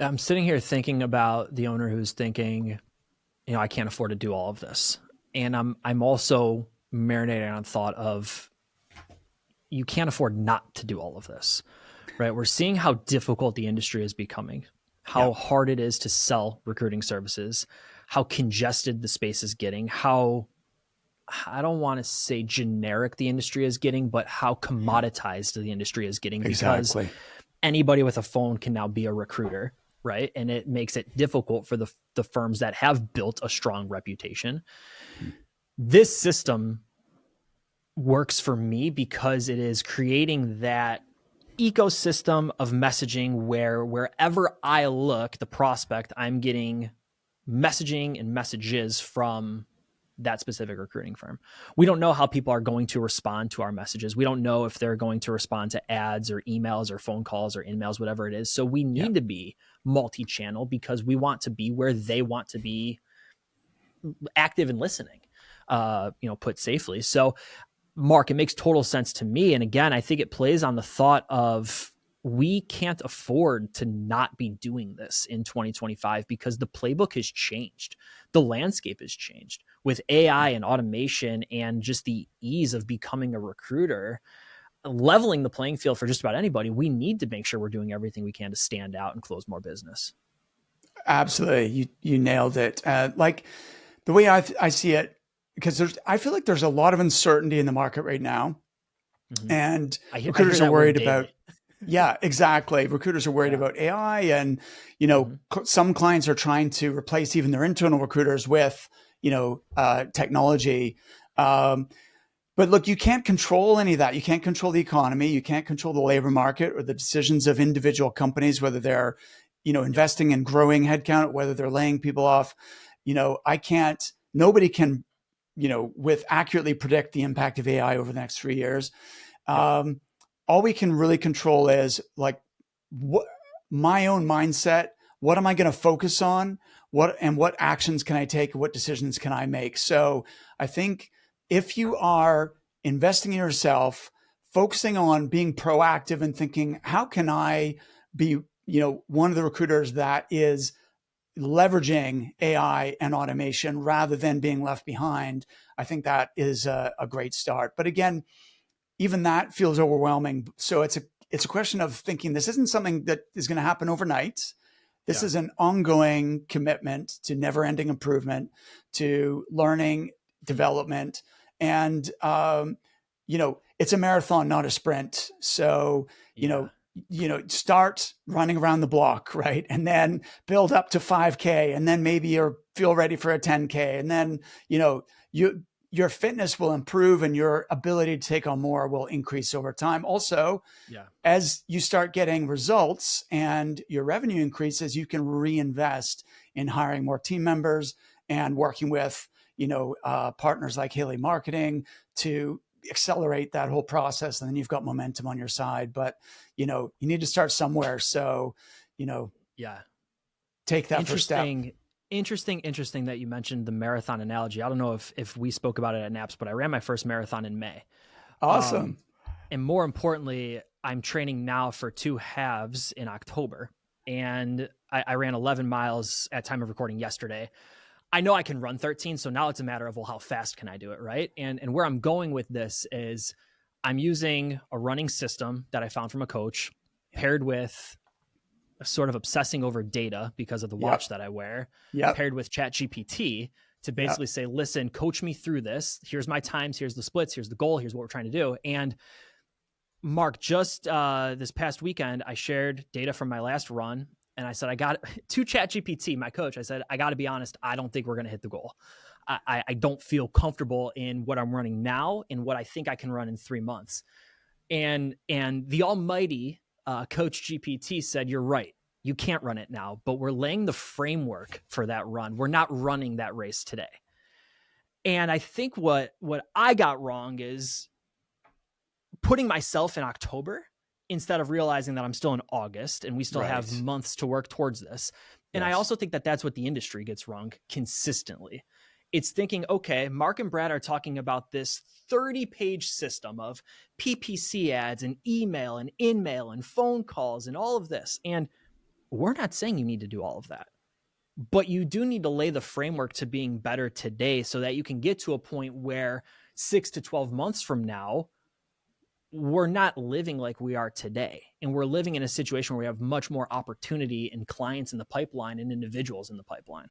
I'm sitting here thinking about the owner who's thinking, I can't afford to do all of this. And I'm also marinating on thought of you can't afford not to do all of this, right? We're seeing how difficult the industry is becoming, how Yep. hard it is to sell recruiting services, how congested the space is getting, how I don't want to say generic the industry is getting, but how commoditized the industry is getting because Exactly. anybody with a phone can now be a recruiter, right? And it makes it difficult for the firms that have built a strong reputation. This system works for me because it is creating that ecosystem of messaging where wherever I look, the prospect, I'm getting messaging and messages from that specific recruiting firm. We don't know how people are going to respond to our messages. We don't know if they're going to respond to ads or emails or phone calls or emails, whatever it is. So we need Yep. to be multi-channel because we want to be where they want to be, active and listening, put safely. So Mark, it makes total sense to me. And again, I think it plays on the thought of we can't afford to not be doing this in 2025 because the playbook has changed. The landscape has changed with AI and automation and just the ease of becoming a recruiter, leveling the playing field for just about anybody. We need to make sure we're doing everything we can to stand out and close more business. Absolutely. You nailed it. Like the way I see it, because I feel like there's a lot of uncertainty in the market right now. Mm-hmm. And I hear recruiters are that word worried daily. about, yeah, exactly. Recruiters are worried about AI and, some clients are trying to replace even their internal recruiters with, technology. But look, you can't control any of that. You can't control the economy. You can't control the labor market or the decisions of individual companies, whether they're, investing in growing headcount, whether they're laying people off. Nobody can, with accurately predict the impact of AI over the next 3 years. All we can really control is like what my own mindset. What am I going to focus on? What actions can I take? What decisions can I make? So I think if you are investing in yourself, focusing on being proactive and thinking, how can I be, one of the recruiters that is leveraging AI and automation rather than being left behind, I think that is a great start. But again, even that feels overwhelming. So it's a question of thinking this isn't something that is going to happen overnight. This is an ongoing commitment to never-ending improvement, to learning, development, and it's a marathon, not a sprint. So start running around the block, right? And then build up to 5K, and then maybe you feel ready for a 10K. And then, your fitness will improve and your ability to take on more will increase over time. Also, as you start getting results and your revenue increases, you can reinvest in hiring more team members and working with, partners like Haley Marketing to accelerate that whole process. And then you've got momentum on your side, but you need to start somewhere. So, take that first step. Interesting that you mentioned the marathon analogy. I don't know if we spoke about it at NAPS, but I ran my first marathon in May. Awesome. And more importantly, I'm training now for 2 halves in October. And I ran 11 miles at time of recording yesterday. I know I can run 13. So now it's a matter of, well, how fast can I do it? Right. And where I'm going with this is I'm using a running system that I found from a coach paired with sort of obsessing over data because of the watch that I wear, paired with ChatGPT to basically say, listen, coach me through this. Here's my times. Here's the splits. Here's the goal. Here's what we're trying to do. And Mark, just this past weekend, I shared data from my last run. And I said, I got to ChatGPT, my coach. I said, I got to be honest. I don't think we're going to hit the goal. I don't feel comfortable in what I'm running now and what I think I can run in 3 months. And the almighty Coach GPT said, you're right. You can't run it now, but we're laying the framework for that run. We're not running that race today. And I think what I got wrong is putting myself in October instead of realizing that I'm still in August and we still have months to work towards this. And I also think that that's what the industry gets wrong consistently. It's thinking, okay, Mark and Brad are talking about this 30-page system of PPC ads and email and in-mail and phone calls and all of this. And We're not saying you need to do all of that, but you do need to lay the framework to being better today so that you can get to a point where 6 to 12 months from now, we're not living like we are today. And we're living in a situation where we have much more opportunity and clients in the pipeline and individuals in the pipeline.